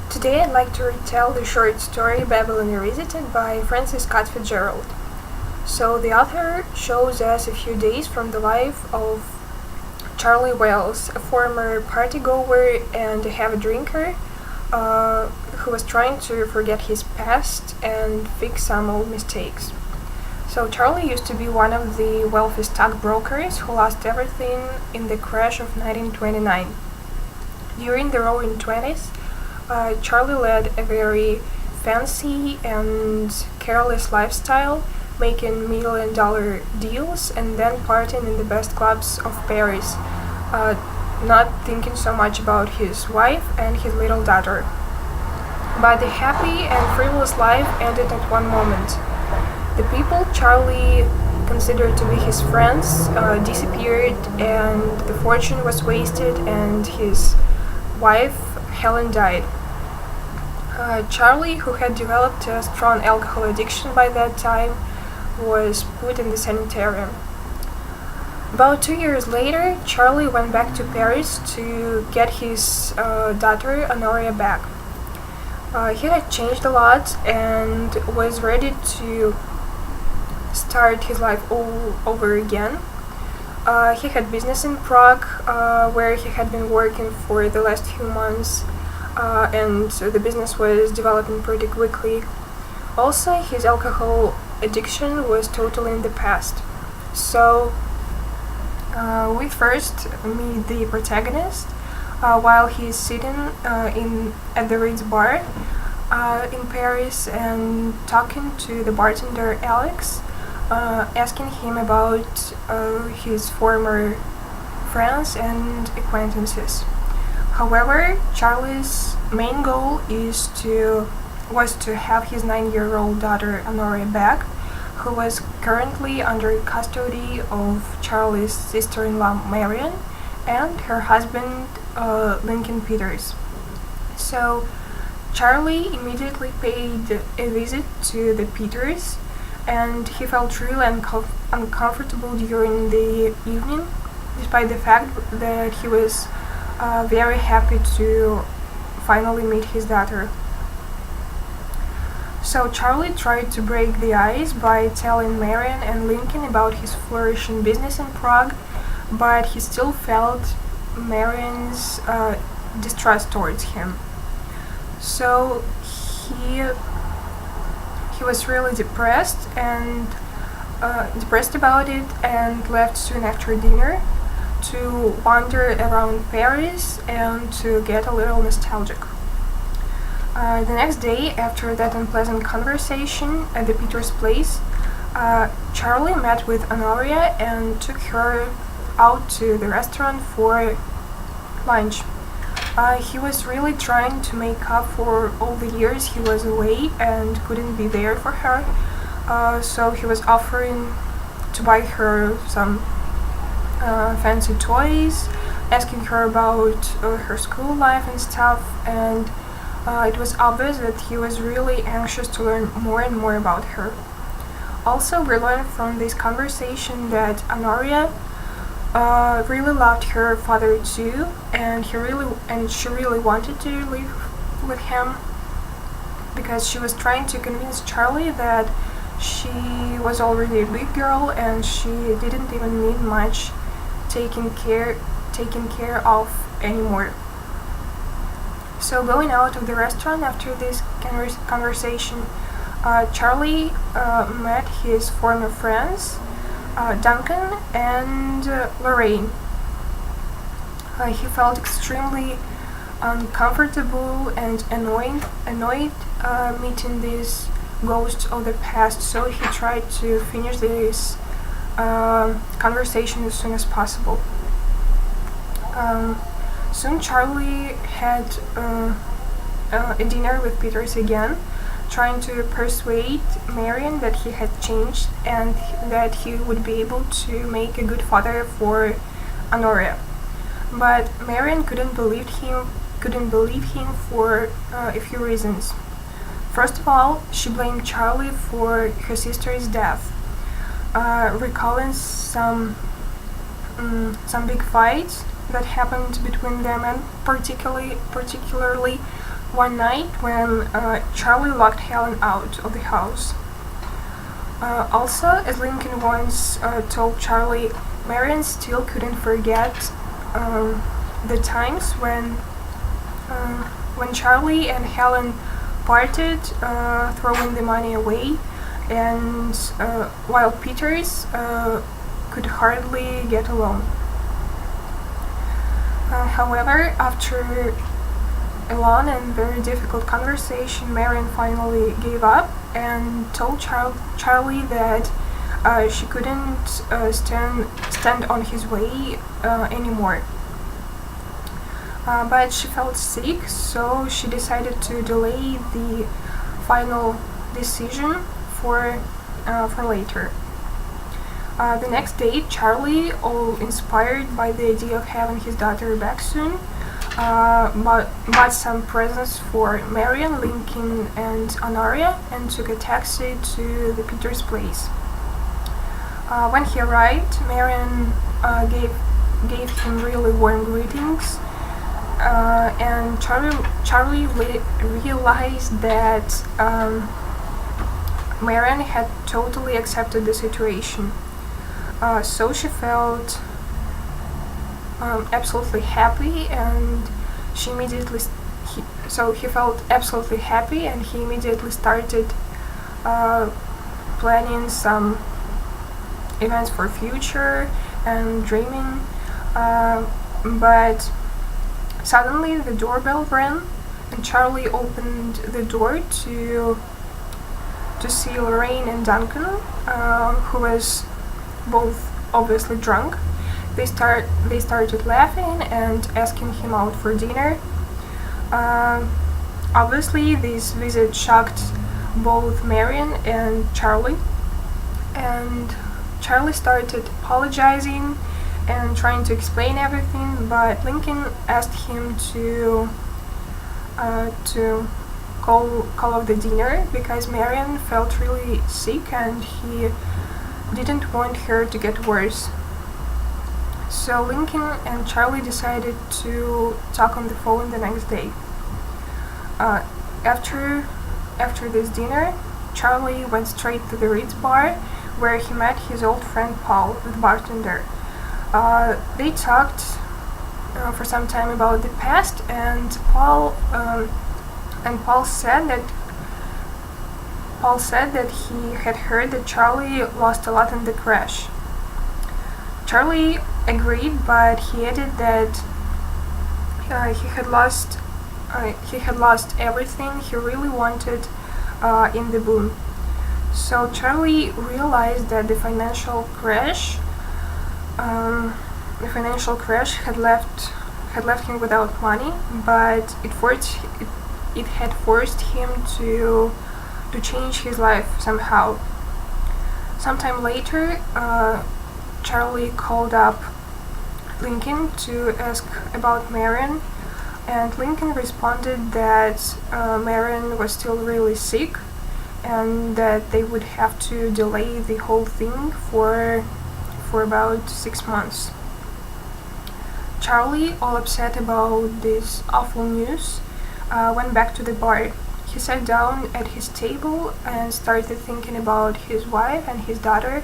Today I'd like to retell the short story Babylon Revisited by Francis Scott Fitzgerald. So the author shows us a few days from the life of Charlie Wells, a former partygoer and a heavy drinker who was trying to forget his past and fix some old mistakes. So Charlie used to be one of the wealthy stockbrokers who lost everything in the crash of 1929. During the Roaring Twenties, Charlie led a very fancy and careless lifestyle, making million-dollar deals and then partying in the best clubs of Paris, not thinking so much about his wife and his little daughter. But the happy and frivolous life ended at one moment. The people Charlie considered to be his friends disappeared, and the fortune was wasted, and his wife, Helen, died. Charlie, who had developed a strong alcohol addiction by that time, was put in the sanitarium. About 2 years later, Charlie went back to Paris to get his daughter Honoria back. He had changed a lot and was ready to start his life all over again. He had business in Prague, where he had been working for the last few months, and the business was developing pretty quickly. Also, his alcohol addiction was totally in the past. So, we first meet the protagonist while he is sitting at the Ritz bar in Paris and talking to the bartender Alex, asking him about his former friends and acquaintances. However, Charlie's main goal was to have his 9-year-old daughter Honoria back, who was currently under custody of Charlie's sister-in-law Marion and her husband Lincoln Peters. So Charlie immediately paid a visit to the Peters, and he felt really uncomfortable during the evening, despite the fact that he was very happy to finally meet his daughter. So Charlie tried to break the ice by telling Marion and Lincoln about his flourishing business in Prague, but he still felt Marion's distrust towards him. So he was really depressed about it, and left soon after dinner to wander around Paris and to get a little nostalgic. The next day, after that unpleasant conversation at the Peters' place, Charlie met with Honoria and took her out to the restaurant for lunch. He was really trying to make up for all the years he was away and couldn't be there for her, so he was offering to buy her some fancy toys, asking her about her school life and stuff, and it was obvious that he was really anxious to learn more and more about her. Also, we learned from this conversation that Honoria really loved her father too, and she really wanted to live with him, because she was trying to convince Charlie that she was already a big girl and she didn't even need much taken care of anymore. So going out of the restaurant after this conversation, Charlie met his former friends, Duncan and Lorraine. He felt extremely uncomfortable and annoyed meeting these ghosts of the past, so he tried to finish this conversation as soon as possible. Soon Charlie had a dinner with Peters again, trying to persuade Marion that he had changed and that he would be able to make a good father for Honoria. But Marion couldn't believe him for a few reasons. First of all, she blamed Charlie for her sister's death, recalling some big fights that happened between them, and particularly one night when Charlie locked Helen out of the house. Also, as Lincoln once told Charlie, Marion still couldn't forget the times when Charlie and Helen parted, throwing the money away, and while Peters could hardly get along. However, after a long and very difficult conversation, Marion finally gave up and told Charlie that she couldn't stand on his way anymore. But she felt sick, so she decided to delay the final decision for later. The next day, Charlie, all inspired by the idea of having his daughter back soon, bought some presents for Marion, Lincoln, and Honoria, and took a taxi to the Peters place. When he arrived, Marion gave him really warm greetings, and Charlie realized that Marion had totally accepted the situation. So she felt absolutely happy, and he felt absolutely happy, and he immediately started planning some events for future and dreaming. But suddenly the doorbell rang, and Charlie opened the door to see Lorraine and Duncan, who was both obviously drunk. They started laughing and asking him out for dinner. Obviously, this visit shocked both Marion and Charlie, and Charlie started apologizing and trying to explain everything, but Lincoln asked him to call off the dinner because Marion felt really sick and he didn't want her to get worse. So Lincoln and Charlie decided to talk on the phone the next day. After this dinner, Charlie went straight to the Ritz bar, where he met his old friend Paul, the bartender. They talked for some time about the past, and Paul said that he had heard that Charlie lost a lot in the crash. Charlie agreed, but he added that he had lost everything he really wanted in the boom. So Charlie realized that the financial crash had left him without money, but it had forced him to change his life somehow. Sometime later, Charlie called up Lincoln to ask about Marion, and Lincoln responded that Marion was still really sick and that they would have to delay the whole thing for about 6 months. Charlie, all upset about this awful news, went back to the bar. He sat down at his table and started thinking about his wife and his daughter.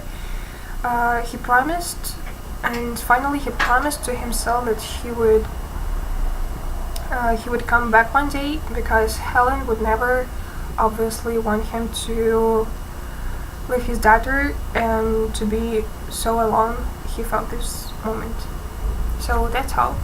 He promised to himself that he would come back one day, because Helen would never obviously want him to leave his daughter and to be so alone. He felt this moment. So that's all.